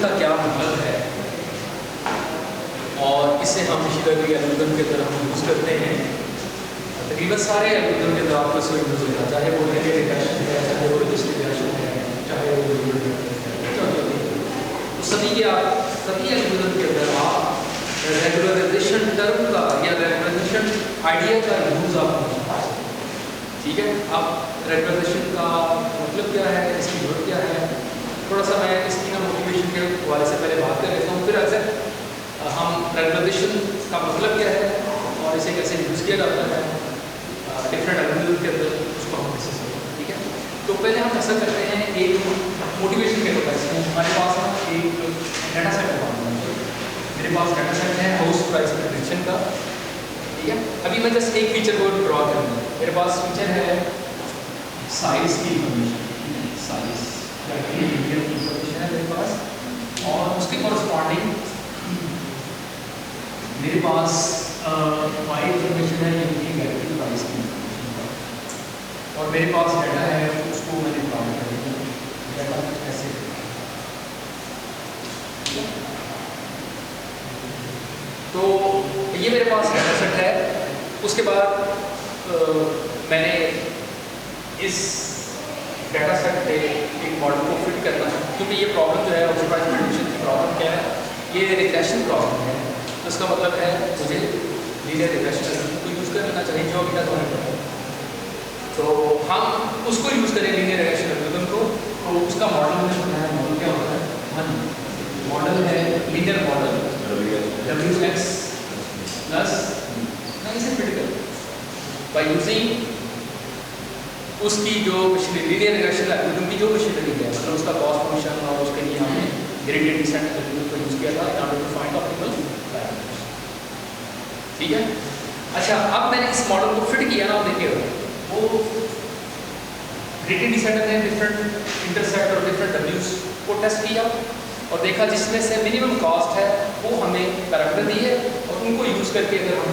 का क्या मतलब है और इसे हम मशीन लर्निंग एल्गोरिथम के अंदर हम यूज़ करते हैं। तकरीबन सारे एल्गोरिथम के अंदर आपको इसमें यूज़ होगा, चाहे वो लिनियर रिग्रेशन है, चाहे वो लॉजिस्टिक रिग्रेशन है, चाहे वो तो सभी एल्गोरिथम के अंदर आप रेगुलराइजेशन टर्म का या रेगुलराइजेशन आइडिया का यूज़ आप कर सकते हैं। ठीक है, अब रेगुलराइजेशन का मतलब क्या है, इसकी जरूरत क्या है, थोड़ा सा मैं इसकी ना मोटिवेशन के हवाले से पहले बात कर लेता हूँ, फिर अक्सर हम रेगुलराइजेशन का मतलब क्या है और इसे कैसे यूज़ किया जाता है डिफरेंट एल्गोरिथम के अंदर, उसको हम कैसे समझें। ठीक है, तो पहले हम ऐसा करते हैं, एक मोटिवेशन के तौर पर हमारे पास ना एक डाटा सेट है, मेरे पास डाटा सेट है हाउस प्राइस प्रेडिक्शन का। ठीक है, अभी मैं जस्ट एक फीचर को ड्रॉ करूँगा। मेरे पास फीचर है साइज की इंफॉर्मेशन, साइज इंफॉर्मेशन है मेरे पास, और उसके कॉरस्पॉन्डिंग मेरे पास वाई इंफॉर्मेशन है जिनकी गारंटी प्राइस की इंफॉर्मेशन, और मेरे पास डाटा है उसको मैंने प्लॉट कर दिया। डाटा ऐसे तो ये मेरे पास डाटा सेट है। उसके बाद मैंने इस डाटा सेट पे एक मॉडल को फिट करना है, क्योंकि ये प्रॉब्लम जो है हाउस प्राइस प्रेडिक्शन की प्रॉब्लम क्या है, ये रिग्रेशन प्रॉब्लम है। तो इसका मतलब है मुझे लीनियर रिग्रेशन को यूज़ कर लेना चाहिए, जो अभी तक होने पड़ा है। तो हम उसको यूज़ करें लीनियर रिग्रेशन एल्गोरिथम को। तो उसका मॉडल हमने बनाया, मॉडल क्या होता है, मॉडल है लीनियर मॉडल WX प्लस मैं इसे फिट कर बाय यूजिंग उसकी जो लीनियर रिग्रेशन एल्गोरिथम की जो मशीनरी है, मतलब उसका कॉस्ट फंक्शन, और उसके लिए हमने ग्रेडिएंट डिसेंट एल्गोरिथम को यूज़ किया था in order to find optimal parameters. ठीक है, अच्छा अब मैंने इस मॉडल को फिट किया ना, देखिए वो ग्रेडिएंट डिसेंट ने डिफरेंट इंटरसेप्ट और डिफरेंट वैल्यूज को टेस्ट किया और देखा जिसमें से मिनिमम कॉस्ट है वो हमें पैरामीटर दी है, और उनको यूज़ करके अगर हम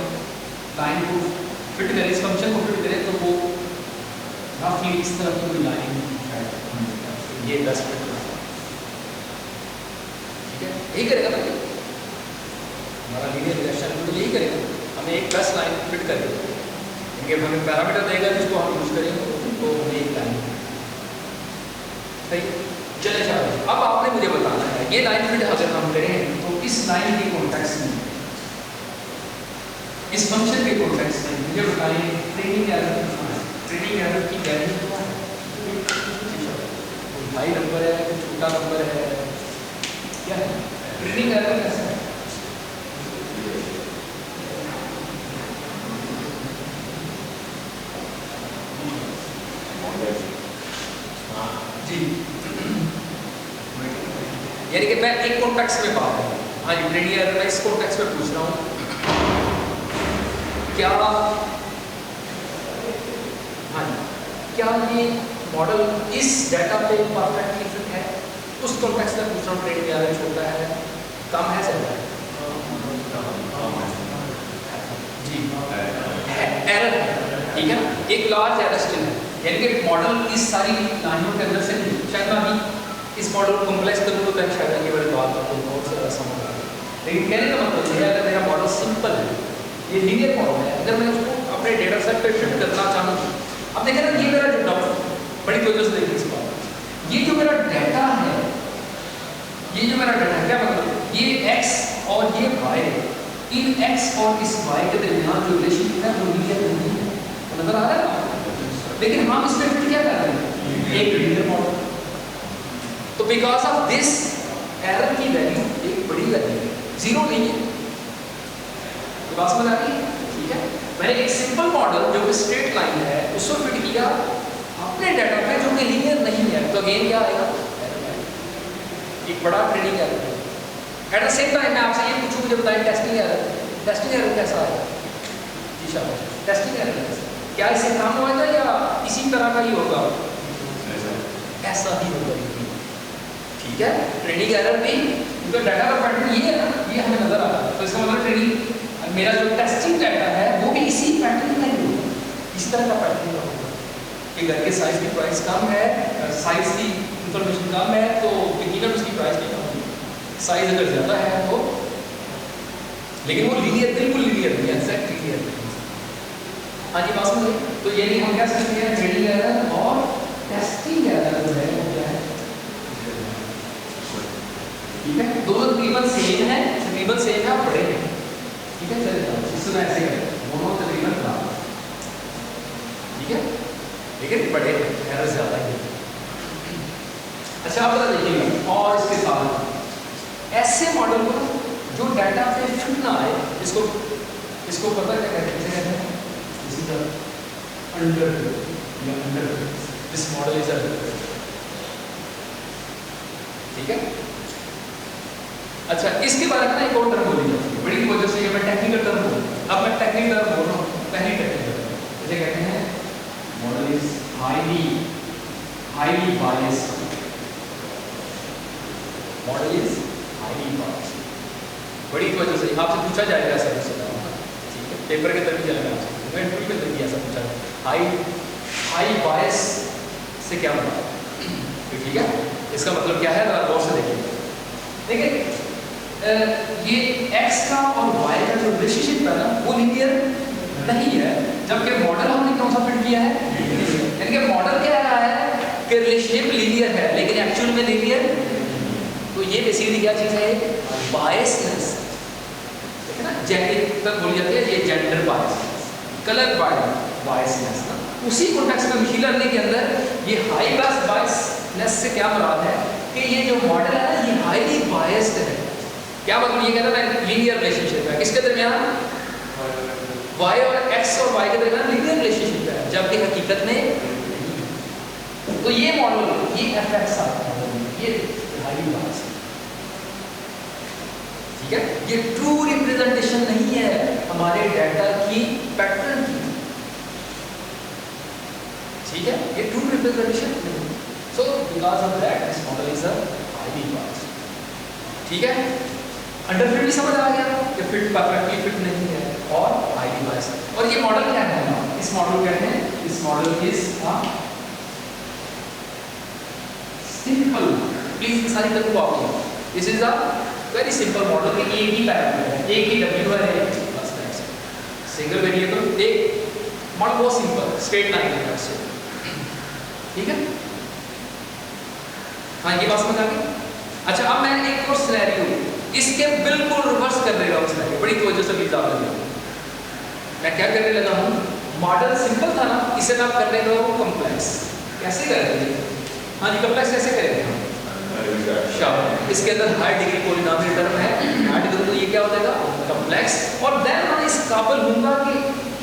लाइन को फिट करें, इस फंक्शन को फिट करें, तो वो रफली इस तरह की कोई लाइन ये 10 फिट करता है। ठीक है, यही करेगा ना हमारा लीनियर रिग्रेशन, तो यही करेगा, हमें एक 10 लाइन फिट करेगा, क्योंकि हमें पैरामीटर देगा जिसको हम यूज़ करेंगे, तो हमें एक लाइन सही। चले चलो, अब आपने मुझे बताना है ये लाइन फिट अगर हम करें तो इस लाइन के कॉन्टेक्स्ट में, इस फंक्शन के कॉन्टेक्स्ट में मुझे बताएं ट्रेनिंग एरर की वैल्यू क्या है, हाई नंबर है, छोटा नंबर है, क्या है ट्रेनिंग एरर कैसा है। जी, यानी कि मैं एक कॉन्टेक्स्ट में बात करूँ, हाँ जी ट्रेनिंग एरर मैं इस कॉन्टेक्स्ट में पूछ रहा हूँ, क्या हाँ जी क्या ये मॉडल इस डाटा पे परफेक्टली फिट है, उस कॉन्टेक्स्ट में पूछ रहा हूँ। ट्रेनिंग एरर छोटा है, कम है, ज्यादा है, जी एरर है, ठीक है, एक लार्ज एरर स्टिल है, यानी कि मॉडल इस सारी लाइनों के अंदर से नहीं, शायद मैं अभी इस मॉडल को कॉम्प्लेक्स करूँ तो शायद ये बड़ी बात आपको बहुत ज़्यादा समझ आ रही है, लेकिन कहने का मतलब ये है अगर मेरा मॉडल सिंपल है, ये लीनियर मॉडल है, अगर मैं उसको अपने डेटा सेट पे फिट करना चाहूँ, अब देखें ना ये मेरा जो बड़ी तवज्जो से देखिए इस बात, ये जो मेरा डाटा है, ये जो मेरा डाटा है, क्या मतलब ये x और ये y, इन x और इस y के दरमियान जो रिलेशन है वो लीनियर नहीं है, तो नजर आ रहा है ना, लेकिन हम इसमें फिट क्या कर रहे हैं, एक लीनियर मॉडल। तो बिकॉज ऑफ दिस एरर की वैल्यू एक बड़ी वैल्यू है, जीरो नहीं है, तो बात समझ आ रही है। ठीक है, मैंने एक सिंपल मॉडल जो कि स्ट्रेट लाइन है उसको फिट किया अपने डाटा पे जो कि लीनियर नहीं है, तो अगेन क्या आएगा, एक बड़ा ट्रेनिंग एरर है। एट द सेम टाइम मैं आपसे ये पूछूं, मुझे बताएं टेस्टिंग एरर कैसा आएगा, जी शाबाश, टेस्टिंग एरर कैसा, क्या इससे काम होगा या इसी तरह का ही होगा, ऐसा ही होगा। ठीक है, ट्रेनिंग एरर भी तो डाटा का पैटर्न ये है ना, ये हमें नजर आ रहा है, तो इसका मतलब ट्रेनिंग मेरा जो टेस्टिंग डाटा है वो भी इसी पैटर्न का ही होगा, इस तरह का पैटर्न का होगा कि घर के साइज की प्राइस कम है, साइज की इंफॉर्मेशन कम है, तो यकीनन उसकी प्राइस भी कम होगी। साइज अगर ज़्यादा है तो, लेकिन वो लीनियर, बिल्कुल लीनियर नहीं है, एग्जैक्ट लीनियर नहीं है। हाँ जी, बात समझ। तो ये नहीं हम क्या सकते हैं, ट्रेनिंग एरर और टेस्टिंग एरर जो है वो क्या है, ठीक है। दोनों तकरीबन सेम है, तकरीबन सेम है, बड़े हैं, ठीक है। चलिए इसमें ऐसे करें, दोनों तकरीबन बराबर, ठीक है, लेकिन बड़े हैं, एरर ज़्यादा ही है। अच्छा आप बता देखिएगा, और इसके साथ ऐसे मॉडल को जो डाटा पे फिट ना आए, इसको पता क्या कहते हैं, इसी तरह अंडर या under, this model is under, ठीक है। अच्छा इसके बारे में एक और टर्म बोली जाती है, बड़ी वजह से ये मैं टेक्निकल टर्म बोल, अब मैं टेक्निकल टर्म बोल रहा हूँ, पहली टेक्निकल टर्म इसे कहते हैं model is highly biased, model is highly biased. बड़ी वजह से आपसे पूछा जाएगा ऐसा कुछ, ठीक है, पेपर के तरफ चलेगा आपसे, मैं इंटरव्यू के अंदर भी ऐसा पूछा है, हाई बायस से क्या मतलब, ठीक है, इसका मतलब क्या है, अगर गौर से देखिए, देखिए ये x का और y का जो रिलेशनशिप है ना वो लीनियर नहीं है, जबकि मॉडल हमने कौन सा फिट किया है, यानी कि मॉडल कह रहा है कि रिलेशनशिप लीनियर है, लेकिन एक्चुअल में लीनियर, तो ये बेसिकली क्या चीज़ है, बायसनेस, ठीक है ना, जेंडर तक बोली जाती है, ये जेंडर बायसनेस, कलर बायसनेस ना, उसी कॉन्टेक्स्ट में मशीन लर्निंग के अंदर ये हाई बायसनेस से क्या मुराद है कि ये जो मॉडल है ना ये हाईली बायस्ड है। क्या मतलब, ये कहता है लीनियर रिलेशनशिप है, किसके दरमियान, y और x और y के दरमियान लीनियर रिलेशनशिप है, जबकि हकीकत में नहीं। तो ये मॉडल, ये fx आता है, ये हाईली बायस्ड, ठीक है, ये ट्रू रिप्रेजेंटेशन नहीं है हमारे डाटा की पैटर्न की, ठीक है, ये ट्रू रिप्रेजेंटेशन नहीं। So because of that this model is a highly biased, ठीक है। अंडर फिट भी समझ आ गया कि फिट परफेक्टली फिट नहीं है और हाईली बायस्ड। और ये मॉडल क्या है, इस मॉडल क्या है, इस मॉडल इज सिंपल, प्लीज सारी तरफ को आप, this is a very simple model के एक ही पैरामीटर है, एक ही w है, बस दैट्स इट, सिंगल वेरिएबल, एक मॉडल बहुत सिंपल स्ट्रेट लाइन है ऐसे, ठीक है। हाँ ये बात समझ आ गई। अच्छा अब मैं एक और सिनेरियो इसके बिल्कुल रिवर्स कर रहा हूँ, सिनेरियो बड़ी तवज्जो से लीजिए आप, मैं क्या करने लगा हूँ, मॉडल सिंपल था ना, इसे मैं करने लगा हूँ कॉम्प्लेक्स। कैसे करेंगे, हाँ जी कॉम्प्लेक्स कैसे करेंगे हम, इसके अंदर हाई डिग्री पॉलिनोमियल टर्म है, ऐड करूँ तो ये क्या हो जाएगा कॉम्प्लेक्स, और देन मैं इस काबिल हूँगा कि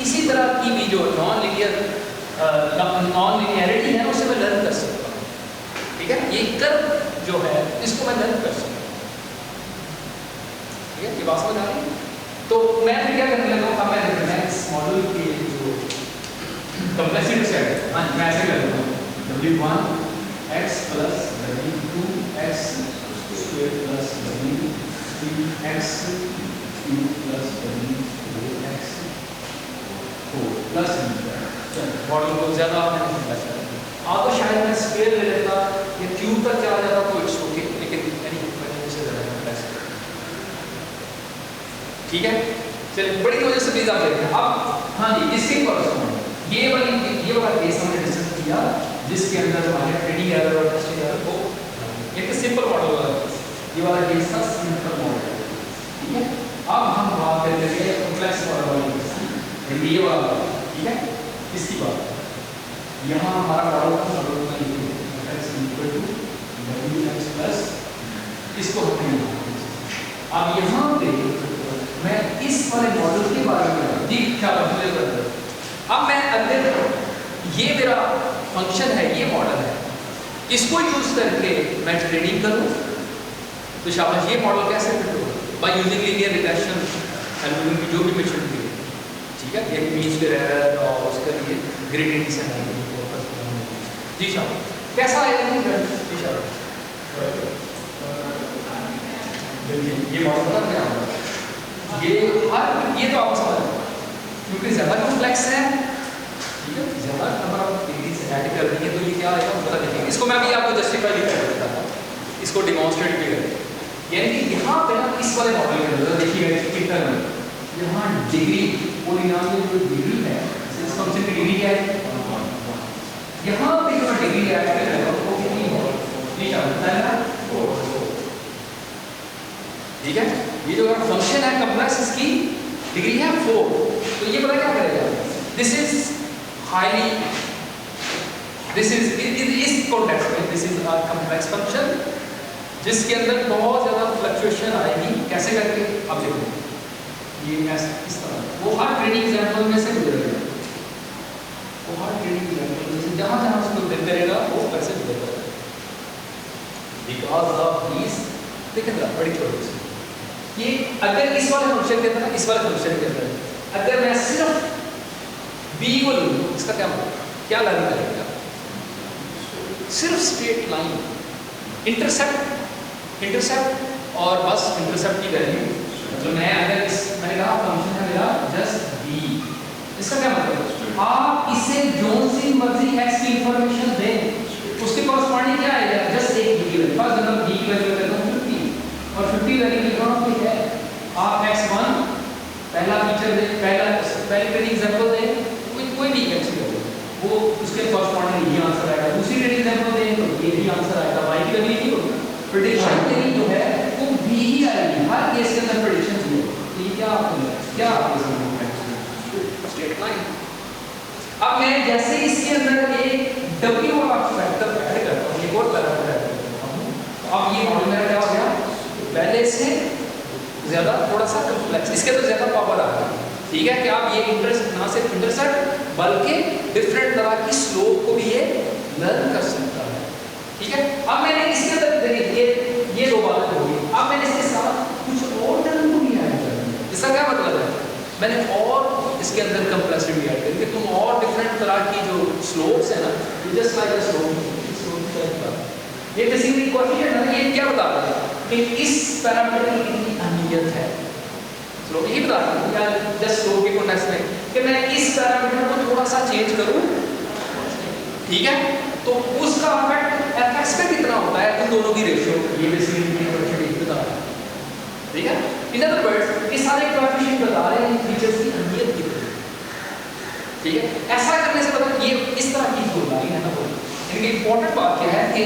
इसी तरह की भी जो नॉन लीनियरिटी है उसे मैं लर्न कर सकता हूँ, ठीक है, ये कर्व जो है इसको मैं लर्न कर सकता हूँ, ठीक है, ये बात समझ आ रही है। तो मैं फिर क्या करने लगा हूँ, मैं इस मॉडल के जो कॉम्प्लेक्सिटी सेट, हाँ मैं ऐसे कर लूँगा w1 x plus w2 x square plus w3 x cube plus w4 x 4 plus model को ज़्यादा आपने समझा है, आप तो शायद मैं स्क्वायर ले लेता या क्यूब तक चला जाता तो इट्स ओके, लेकिन मैंने इसे ज़्यादा प्लस, ठीक है। चलिए बड़ी वजह से प्लीज आप देखिए अब, हाँ जी इसके कॉरस्पॉन्ड ये वाला केस हमने डिस्कस किया जिसके अंदर हमारे ट्रेनिंग एरर और टेस्टिंग एरर को एक सिंपल मॉडल वाला केस, ये वाला केस था सिंपल मॉडल, ठीक है। अब हम बात करेंगे कॉम्प्लेक्स मॉडल वाले केस, ये वाला, ठीक है, इसकी बात यहाँ हमारा model x equal to wx plus, इसको हमने अब यहाँ पे मैं इस वाले मॉडल के बारे में ठीक क्या मतलब, अब मैं अगर ये मेरा फंक्शन है, ये मॉडल है, इसको यूज करके मैं ट्रेनिंग करूँ तो शाबाश ये मॉडल कैसे फिट होगा, by using linear regression algorithm की जो भी मेथड थी, ठीक है, ये मीन स्क्वायर एरर और उसके लिए ग्रेडियंट डिसेंट है, जी शाबाश कैसा आएगा जी शाबाश, ये मॉडल का क्या होगा, ये तो आप समझ क्योंकि ज़्यादा कॉम्प्लेक्स है, ठीक है, ज़्यादा नंबर ऑफ डिग्रीज ऐड कर देंगे तो ये क्या आएगा पता नहीं, इसको मैं भी आपको जस्टिफाई भी कर देता हूँ, इसको डिमॉन्स्ट्रेट भी करें, यानी कि यहाँ पे ना इस वाले मॉडल के अंदर देखिएगा कितना यहाँ डिग्री पोलिनोमियल जो डिग्री है इस फंक्शन की डिग्री क्या है, यहाँ पे जो डिग्री ऐड कर रहे हो वो कितनी है, ये क्या होता है ना, ठीक है। ये जो फंक्शन है कॉम्प्लेक्स इसकी डिग्री है 4, तो ये पता क्या करेगा, this is highly, this is इस कॉन्टेक्स्ट में this is a complex function जिसके अंदर बहुत ज्यादा फ्लक्चुएशन आएगी, कैसे करके आप देखो, ये ऐसे इस तरह वो हर ट्रेनिंग एग्जांपल में से गुजरेगा, वो हर ट्रेनिंग एग्जांपल में से जहां जहां उसको देते रहेगा वो वैसे गुजरेगा, बिकॉज ऑफ दिस देखें ना बड़ी छोटी ये अगर इस वाले फंक्शन के अंदर, इस वाले फंक्शन के अंदर अगर मैं सिर्फ b को लूं, इसका क्या मतलब, क्या लर्न करेगा, सिर्फ स्ट्रेट लाइन, इंटरसेप्ट और बस इंटरसेप्ट की वैल्यू जो मैं अगर इस मैंने कहा फंक्शन है मेरा जस्ट b, इसका क्या मतलब, आप इसे जो सी मर्जी x की इंफॉर्मेशन दें उसके कॉरस्पॉन्डिंग क्या आएगा, जस्ट एक b की वैल्यू, फॉर एग्जांपल b की वैल्यू लेता हूं 50 और 50 वैल्यू लिख रहा हूं, ठीक है, आप x1 पहला फीचर दे, पहली ट्रेनिंग एग्जांपल दे, कोई भी x की वैल्यू वो उसके कॉरस्पॉन्डिंग ये आंसर आएगा, दूसरी ट्रेनिंग एग्जांपल दे तो ये भी आंसर आएगा, y की वैल्यू नहीं होगी, प्रेडिक्शन तेरी जो है वो b ही आएगी हर केस के अंदर, प्रेडिक्शन ही तो ये क्या आपको समझ स्ट्रेट लाइन। अब मैं जैसे इसके अंदर एक w वाला फैक्टर ऐड करता हूं, एक और पैरामीटर ऐड करता हूं, तो अब ये मॉडल मेरा क्या हो गया, पहले से ज्यादा थोड़ा सा कॉम्प्लेक्स, इसके अंदर ज्यादा पावर आ गई, ठीक है, कि आप ये ना सिर्फ इंटरसेप्ट बल्कि डिफरेंट तरह की स्लोप को भी ये लर्न कर सकता है, ठीक है। अब मैंने इसके अंदर देखिए ये दो बातें हो गई, अब मैंने इसके साथ कुछ और टर्म को भी ऐड कर दिया, इसका क्या मतलब है, मैंने और इसके अंदर कंप्लेक्सिटी ऐड कर दी, तुम और डिफरेंट तरह की जो स्लोप्स है ना, जस्ट लाइक अ स्लोप, ये बेसिकली कोएफिशिएंट है ना, ये क्या बता रहा है कि इस पैरामीटर की कितनी अहमियत है, स्लोप यही बता रहा है या जस्ट स्लोप के कॉन्टेक्स्ट में कि मैं इस पैरामीटर को थोड़ा सा चेंज करूं, ठीक है, तो उसका इफेक्ट एफएक्स पे कितना होता है उन दोनों की रेशियो, ये बेसिकली कोएफिशिएंट बता रहा है, ठीक है। इन अदर वर्ड्स ये सारे कोएफिशिएंट बता रहे हैं फीचर्स की अहमियत कितनी है, ठीक है। ऐसा करने से पता ये इस तरह की जो लाइन है ना, वो इनकी इंपॉर्टेंट बात क्या है कि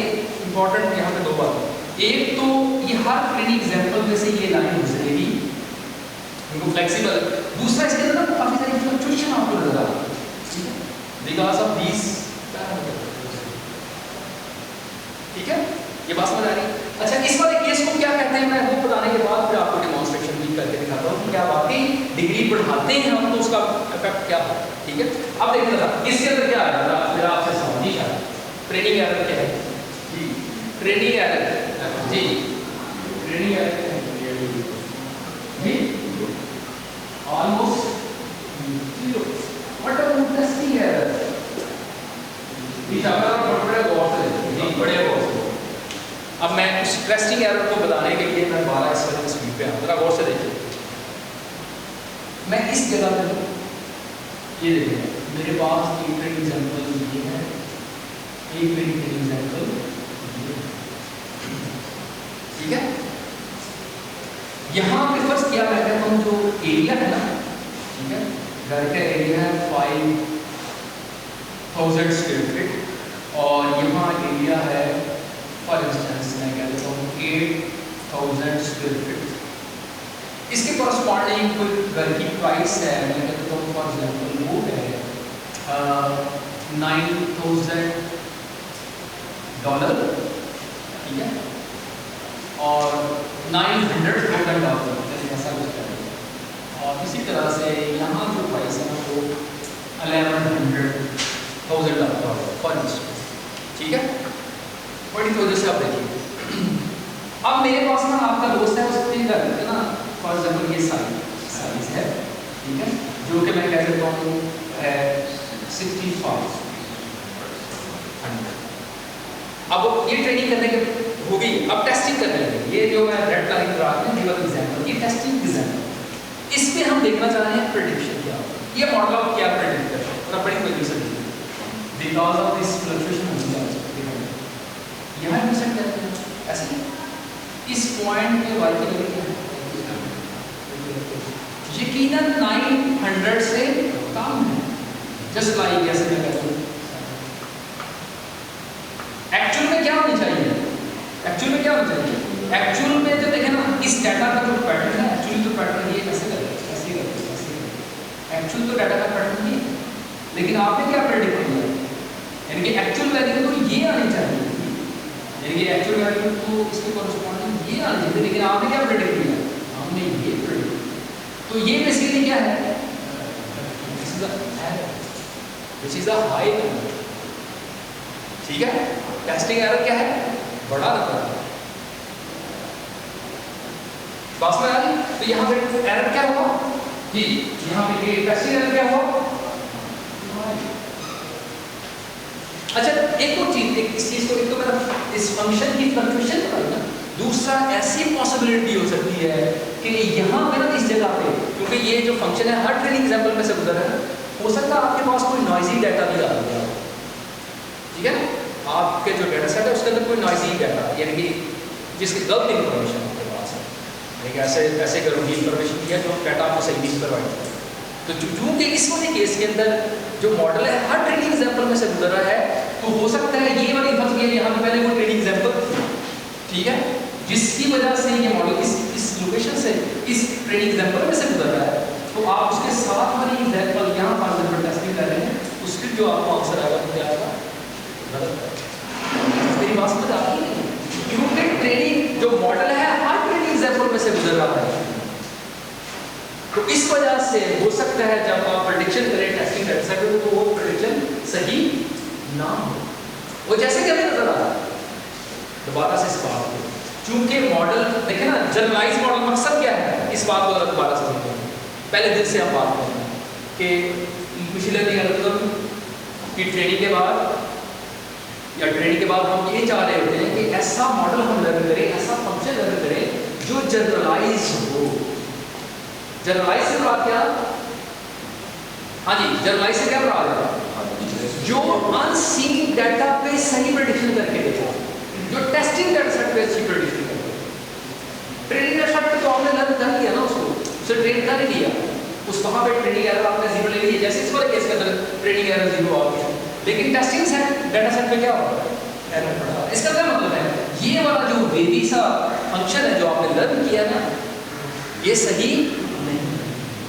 इंपॉर्टेंट यहाँ पे दो बातें, एक तो ये हर ट्रेनिंग एग्जांपल में से ये लाइन गुजरेगी, इनको फ्लेक्सिबल, दूसरा इसके अंदर काफी सारी फ्लक्चुएशन आपको नजर आ रही है, ठीक है, बिकॉज ऑफ दीस पैरामीटर्स, ठीक है, ये बात समझ आ रही है। अच्छा इस वाले केस को क्या कहते हैं, मैं वो बताने के बाद फिर आपको डेमोंस्ट्रेशन भी करके दिखाता हूँ कि क्या वाकई डिग्री बढ़ाते हैं हम तो उसका इफेक्ट क्या है, ठीक है। अब देखिए जरा इसके अंदर क्या आ रहा है, मेरा आपसे सवाल ही है, ट्रेनिंग एरर क्या है जी, ट्रेनिंग एरर जी, ट्रेनिंग एरर जी almost 0, what about testing error, इस अगर बड़े गौर से जी, बड़े गौर से, अब मैं उस टेस्टिंग एरर को बताने के लिए मैं 12 इस वजह स्पीड पे आऊँ, जरा गौर से देखिए, मैं इस जगह पे ये देखिए मेरे पास एक ट्रेनिंग एग्जांपल ये है, एक ट्रेनिंग एग्जांपल ये, ठीक है। यहाँ पे फर्स्ट क्या मैं कहता हूँ जो एरिया है ना, ठीक है, घर का एरिया है 5000 स्क्वायर फीट और यहाँ एरिया है फॉर इंस्टेंस मैं कह देता हूँ 8000 स्क्वायर फीट, इसके कॉरस्पॉन्डिंग कोई घर की प्राइस है, मैं कहता हूँ फॉर एग्जाम्पल वो है $9000, ठीक है, और $900,000 ऐसा कुछ है, और इसी तरह से यहाँ जो प्राइस है ना वो $1100,000 फॉर इंस्टेंस, ठीक है, बड़ी वजह से आप देखिए। अब मेरे पास ना आपका दोस्त है उसके घर है ना, फॉर एग्जाम्पल ये साइज है, ठीक है, जो कि मैं कह देता हूँ है 65। अब ये ट्रेनिंग करने के हो गई, अब टेस्टिंग करने लगे, ये जो मैं रेड लाइन ड्रा कर दी वाला एग्जांपल, ये टेस्टिंग एग्जांपल, इस पे हम देखना चाह रहे हैं प्रेडिक्शन क्या होगा, ये मॉडल आप क्या प्रेडिक्ट कर रहे हैं, बड़ी कोई result because of this fluctuation हो जाएगा, यहाँ रिजल्ट कहते हैं ऐसे इस पॉइंट पे y की वैल्यू क्या है? यकीनन 900 से कम है, जस्ट लाइक ऐसे मैं कहता हूँ। एक्चुअल में क्या होनी चाहिए? एक्चुअल में क्या होना चाहिए? एक्चुअल में जो देखें ना, इस डाटा का जो पैटर्न है, एक्चुअली तो पैटर्न ये कैसे करें, ऐसे करें, एक्चुअल तो डाटा का पैटर्न ये, लेकिन आपने क्या प्रेडिक्ट किया? यानी कि एक्चुअल वैल्यू तो ये आनी चाहिए, यानी कि एक्चुअल वैल्यू तो इसके कॉरस्पॉन्डिंग ये आनी चाहिए, लेकिन आपने क्या प्रेडिक्ट किया? हमने ये प्रेडिक्ट। तो ये बेसिकली क्या है? This is the error which is the high number. ठीक है, टेस्टिंग एरर क्या है? बड़ा नंबर। बात में आ रही? तो यहाँ पे एरर क्या हुआ जी, यहाँ पे टेस्टिंग एरर क्या हुआ? अच्छा, एक और चीज, एक इस चीज को, एक तो मेरा इस फंक्शन की कंफ्यूजन बताई ना, दूसरा ऐसी पॉसिबिलिटी हो सकती है कि यहाँ पे ना इस जगह पे, क्योंकि ये जो फंक्शन है हर ट्रेनिंग एग्जांपल में से गुजर रहा है, हो सकता है आपके पास कोई नॉइजी डाटा भी आ गया, ठीक है, आपके जो डाटा सेट है उसके अंदर कोई नॉइजी डाटा, यानी कि जिसकी गलत इंफॉर्मेशन आपके पास है, यानी कि ऐसे गलत इंफॉर्मेशन दिया जो डाटा आपको सही नहीं प्रोवाइड करता। तो चूंकि इस वाले केस के अंदर जो मॉडल है हर ट्रेनिंग एग्जांपल में से गुजर रहा है, तो हो सकता है ये वाली फंस गई यहाँ पे पहले वो ट्रेनिंग एग्जांपल, ठीक है, जिसकी वजह से ये मॉडल इस लोकेशन से इस ट्रेनिंग एग्जांपल में से गुजर रहा है, तो आप उसके साथ वाली एग्जांपल यहाँ फॉर एग्जांपल टेस्टिंग कर रहे हैं, उसके जो आपको आंसर आएगा वो क्या आएगा? गलत है। मेरी बात समझ आ रही है? क्योंकि ट्रेनिंग जो मॉडल है हर ट्रेनिंग एग्जांपल में से गुजर रहा है, तो इस वजह से हो सकता है जब आप प्रेडिक्शन करें टेस्टिंग डेटा सेट में, तो वो प्रेडिक्शन सही ना हो। वो जैसे कि हमें नजर आ रहा है, दोबारा से इस बात को, चूंकि मॉडल देखें ना, जनरलाइज मॉडल मकसद क्या है, इस बात को दोबारा समझते हैं। पहले दिन से हम बात कर रहे हैं कि मशीन लर्निंग एल्गोरिथम की ट्रेनिंग के बाद या ट्रेनिंग के बाद हम ये चाह रहे होते हैं कि ऐसा मॉडल हम लर्न करें, ऐसा फंक्शन लर्न करें जो जनरलाइज हो। जनरलाइज से बात क्या? हाँ जी, जनरलाइज से क्या बात है? जो अनसीन डाटा पे सही प्रेडिक्शन करके देता, जो टेस्टिंग डाटा सेट पे अच्छी प्रेडिक्शन करता। ट्रेनिंग डाटा सेट पे तो आपने लर्न कर लिया ना, उसको उसे ट्रेन कर ही लिया, उस वहाँ पे ट्रेनिंग एरर आपने जीरो ले ली, जैसे इस वाले केस के अंदर ट्रेनिंग एरर जीरो आ गया, लेकिन टेस्टिंग सेट डाटा सेट पे क्या होगा? एरर पड़ा। इसका क्या मतलब है? ये वाला जो वेवी सा फंक्शन है जो आपने लर्न किया ना, ये सही नहीं,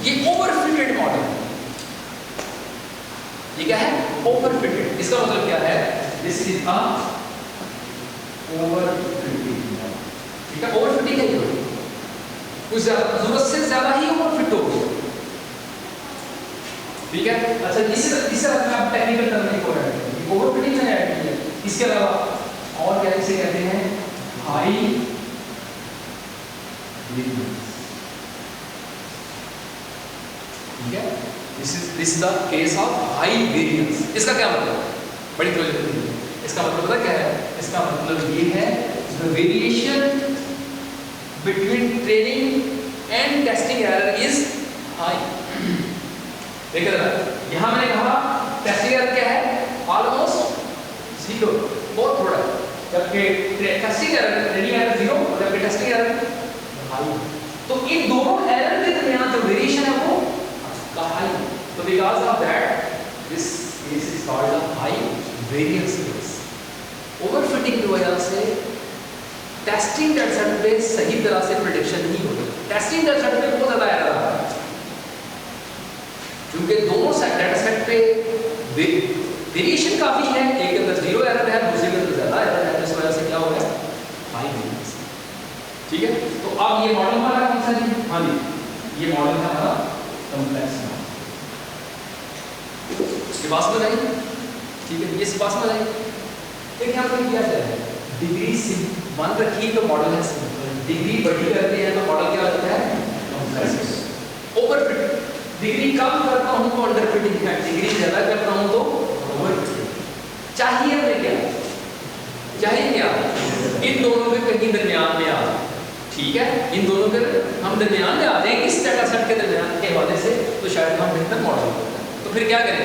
ये ओवरफिटेड मॉडल। ये क्या है? ओवरफिटेड। इसका मतलब क्या है? This is a overfitted. ठीक है, ओवरफिटिंग है ये, कुछ जरूरत से ज्यादा ही ओवरफिट हो गया। ठीक है, अच्छा इसे आप टेक्निकल टर्म में ओवरफिटिंग में ऐड किया। इसके अलावा और क्या इसे कहते हैं? High variance. ठीक है, this is the case of high variance. इसका क्या मतलब? बड़ी क्लोजर। इसका मतलब पता क्या है? इसका मतलब ये है the variation between training and testing error is high. देखिए यहां मैंने कहा टेस्टिंग एरर क्या है? ऑलमोस्ट जीरो, बहुत थोड़ा, जबकि testing error training error zero, जबकि टेस्टिंग एरर हाई। तो इन दोनों एरर के दरमियान जो वेरिएशन है वो हाई। तो because of that this case is called a high variance case. Overfitting की वजह से टेस्टिंग डाटा सेट पे सही तरह से प्रेडिक्शन नहीं होती। टेस्टिंग डाटा सेट पे बहुत ज्यादा एरर आ रहा है, क्योंकि दोनों डाटा सेट पे वेरिएशन काफी है, एक के अंदर जीरो एरर है, दूसरे के अंदर ज्यादा एरर है, इस वजह से क्या हो गया? High variance. ठीक है, तो अब ये मॉडल हमारा कौन सा जी? हाँ जी, ये मॉडल है हमारा कॉम्प्लेक्स मॉडल। ये बात समझ आई? ठीक है, ये बात समझ आई? एक यहाँ पर किया जाए डिग्री से मान रखिए तो मॉडल है सिंपल, डिग्री बढ़ी करते हैं तो मॉडल क्या होता है? कॉम्प्लेक्स। ओवरफिट, डिग्री कम करता हूं तो अंडरफिटिंग है, डिग्री ज्यादा करता हूं तो ओवरफिटिंग। चाहिए हमें क्या? चाहिए क्या? इन दोनों के कहीं दरमियान में आ, ठीक है, इन दोनों के हम दरमियान में आ जाएंगे इस डाटा सेट के दरमियान के हवाले से, तो शायद हम बेहतर मॉडल होता है। तो फिर क्या करें?